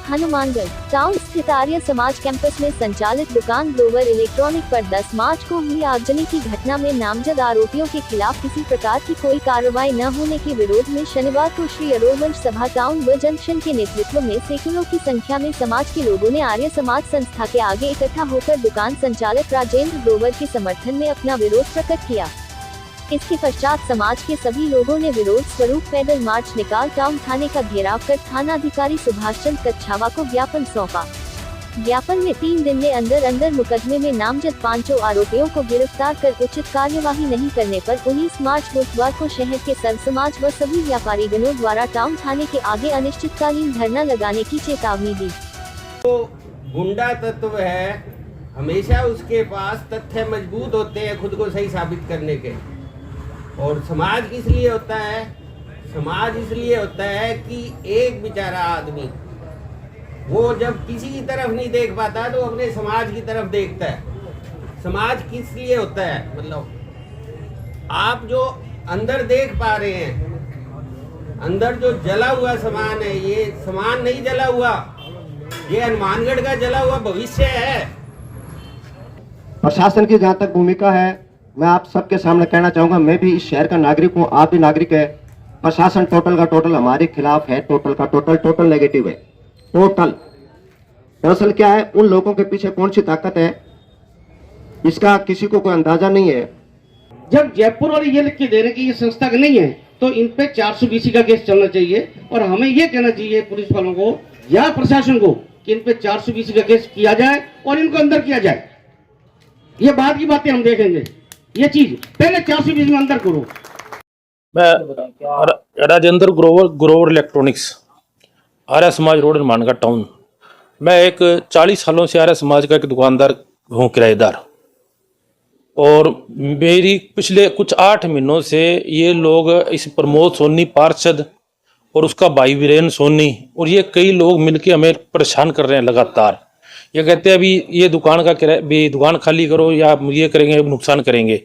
Hanumangarh town स्थित Arya Samaj campus में संचालित दुकान ग्लोवर इलेक्ट्रॉनिक पर 10 मार्च को हुई आगजनी की घटना में नामजद आरोपियों के खिलाफ किसी प्रकार की कोई कार्रवाई न होने के विरोध में शनिवार को श्री अरोड़वंश सभा टाउन व जंक्शन के नेतृत्व में सैकड़ों की संख्या में समाज के लोगों ने आर्य समाज संस्था के आगे इकट्ठा होकर दुकान संचालक राजेंद्र ग्लोवर के समर्थन में अपना विरोध प्रकट किया। इसके पश्चात समाज के सभी लोगों ने विरोध स्वरूप पैदल मार्च निकाल टाउन थाने का घेराव कर थानाधिकारी सुभाष चंद्र कच्छावा को ज्ञापन सौंपा। ज्ञापन में 3 दिन में अंदर मुकदमे में नामजद 5 आरोपियों को गिरफ्तार कर उचित कार्यवाही नहीं करने पर 19 मार्च बुधवार को शहर के सर्व समाज व सभी व्यापारी गणों द्वारा टाउन थाने के आगे अनिश्चितकालीन धरना लगाने की चेतावनी दी। तो गुंडा तत्व है, हमेशा उसके पास तथ्य मजबूत होते हैं खुद को सही साबित करने के। और समाज किस लिए होता है? समाज इसलिए होता है कि एक बेचारा आदमी वो जब किसी की तरफ नहीं देख पाता तो अपने समाज की तरफ देखता है। समाज किस लिए होता है? मतलब आप जो अंदर देख पा रहे हैं, अंदर जो जला हुआ सामान है, ये सामान नहीं जला हुआ, ये हनुमानगढ़ का जला हुआ भविष्य है। प्रशासन की जहाँ तक भूमिका है, मैं आप सबके सामने कहना चाहूंगा, मैं भी इस शहर का नागरिक हूं, आप भी नागरिक है। प्रशासन टोटल का टोटल हमारे खिलाफ है, टोटल का टोटल नेगेटिव है, टोटल। दरअसल क्या है, उन लोगों के पीछे कौन सी ताकत है इसका किसी को कोई अंदाजा नहीं है। जब जयपुर वाले ये लिख के दे रहे कि ये संस्था का नहीं है, तो इन पे 420 का केस चलना चाहिए। और हमें ये कहना चाहिए पुलिस वालों को या प्रशासन को कि इन पे 420 का केस किया जाए और इनको अंदर किया जाए। ये बाद की बातें हम देखेंगे, ये चीज पहले 420 में अंदर करो। मैं Rajendra Grover electronics, Arya Samaj road Hanumangarh town. मैं एक 40 सालों से आर्य समाज का एक दुकानदार हूँ, किराएदार। और मेरी पिछले कुछ 8 महीनों से ये लोग इस प्रमोद सोनी पार्षद और उसका भाई वीरेन सोनी और ये कई लोग मिलके हमें परेशान कर रहे हैं लगातार। ये कहते हैं अभी ये दुकान का किराया भी, दुकान खाली करो या ये करेंगे, नुकसान करेंगे।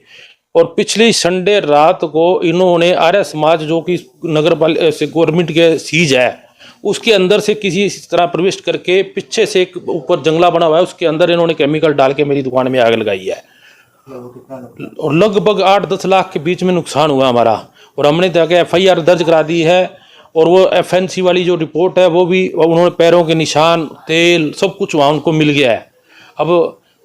और पिछले संडे रात को इन्होंने आर्य समाज जो कि नगर पालिका से गवर्नमेंट के सीज है, उसके अंदर से किसी तरह प्रवेश करके पीछे से एक ऊपर जंगला बना हुआ है, उसके अंदर इन्होंने केमिकल डाल के मेरी दुकान में आग लगाई है। और लगभग 8-10 लाख के बीच में नुकसान हुआ हमारा। और हमने जाके FIR दर्ज करा दी है। और वो FNC वाली जो रिपोर्ट है वो भी उन्होंने पैरों के निशान, तेल, सब कुछ वहाँ उनको मिल गया है। अब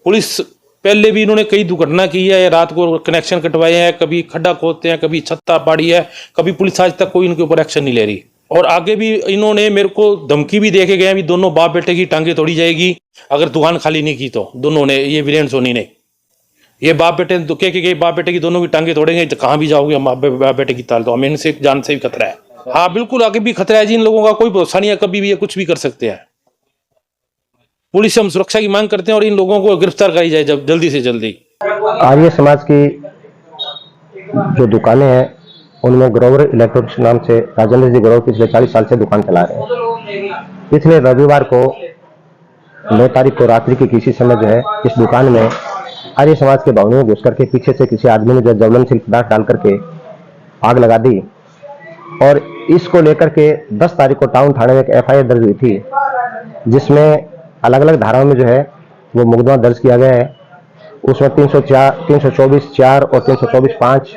पुलिस पहले भी इन्होंने कई दुर्घटना की है, रात को कनेक्शन कटवाए हैं, कभी खड्डा खोदते हैं, कभी छत्ता पाड़ी है, कभी पुलिस आज तक कोई इनके ऊपर एक्शन नहीं ले रही। और आगे भी इन्होंने मेरे को धमकी भी दे के गए, भी दोनों बाप बेटे की टांगे तोड़ी जाएगी अगर दुकान खाली नहीं की तो। दोनों ने, ये वीरेन सोनी ने, ये बाप बेटे कह के गए बाप बेटे की दोनों की टांगे तोड़ेंगे, कहाँ भी जाओगे हम बाप बेटे की ताल। तो हमें इनसे जान से भी खतरा है। हाँ बिल्कुल, आगे भी खतरा है जी। इन लोगों का कोई भरोसा नहीं है, कभी भी ये कुछ भी कर सकते हैं। पुलिस से हम सुरक्षा की मांग करते हैं और इन लोगों को गिरफ्तार करी जाए जल्दी से जल्दी। आर्य समाज की जो दुकानें हैं उनमें ग्रोवर इलेक्ट्रॉनिक्स नाम से राजेंद्र जी ग्रोवर पिछले 40 साल से दुकान चला रहे हैं। पिछले रविवार को 9 तारीख को रात्रि के किसी समय जो है इस दुकान में आर्य समाज के भवनों में घुस करके पीछे से किसी आदमी ने जो ज्वलनशील पदार्थ डाल करके आग लगा दी। और इसको लेकर के 10 तारीख को टाउन थाने में एक FIR दर्ज हुई थी, जिसमें अलग अलग धाराओं में जो है वो मुकदमा दर्ज किया गया है। उसमें 324(4) और 324(5)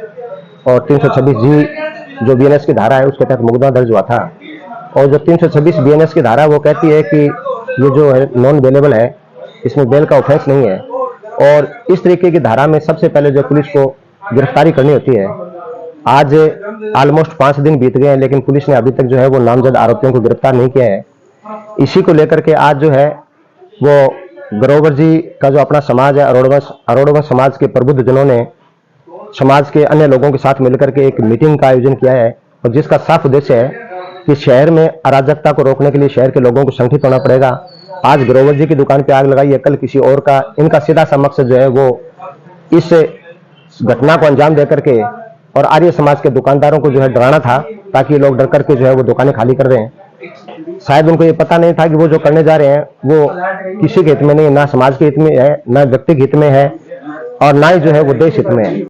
और 326G जो BNS की धारा है उसके तहत मुकदमा दर्ज हुआ था। और जो 326 BNS की धारा वो कहती है कि ये जो है नॉन बेलेबल है, इसमें बेल का ऑफेंस नहीं है। और इस तरीके की धारा में सबसे पहले जो पुलिस को गिरफ्तारी करनी होती है। आज ऑलमोस्ट 5 दिन बीत गए हैं, लेकिन पुलिस ने अभी तक जो है वो नामजद आरोपियों को गिरफ्तार नहीं किया है। इसी को लेकर के आज जो है वो ग्रोवर जी का जो अपना समाज है, अरोड़वंश समाज के प्रबुद्ध जनों ने समाज के अन्य लोगों के साथ मिलकर के एक मीटिंग का आयोजन किया है। और जिसका साफ उद्देश्य है कि शहर में अराजकता को रोकने के लिए शहर के लोगों को संगठित होना पड़ेगा। आज ग्रोवर जी की दुकान पे आग लगाई है, कल किसी और का। इनका सीधा सा मकसद जो है वो इस घटना को अंजाम देकर के और आर्य समाज के दुकानदारों को जो है डराना था, ताकि लोग डर करके जो है वो दुकानें खाली कर रहे हैं। शायद उनको ये पता नहीं था कि वो जो करने जा रहे हैं वो किसी के हित में नहीं, ना समाज के हित में है, ना व्यक्ति के हित में है और ना ही जो है वो देश हित में है।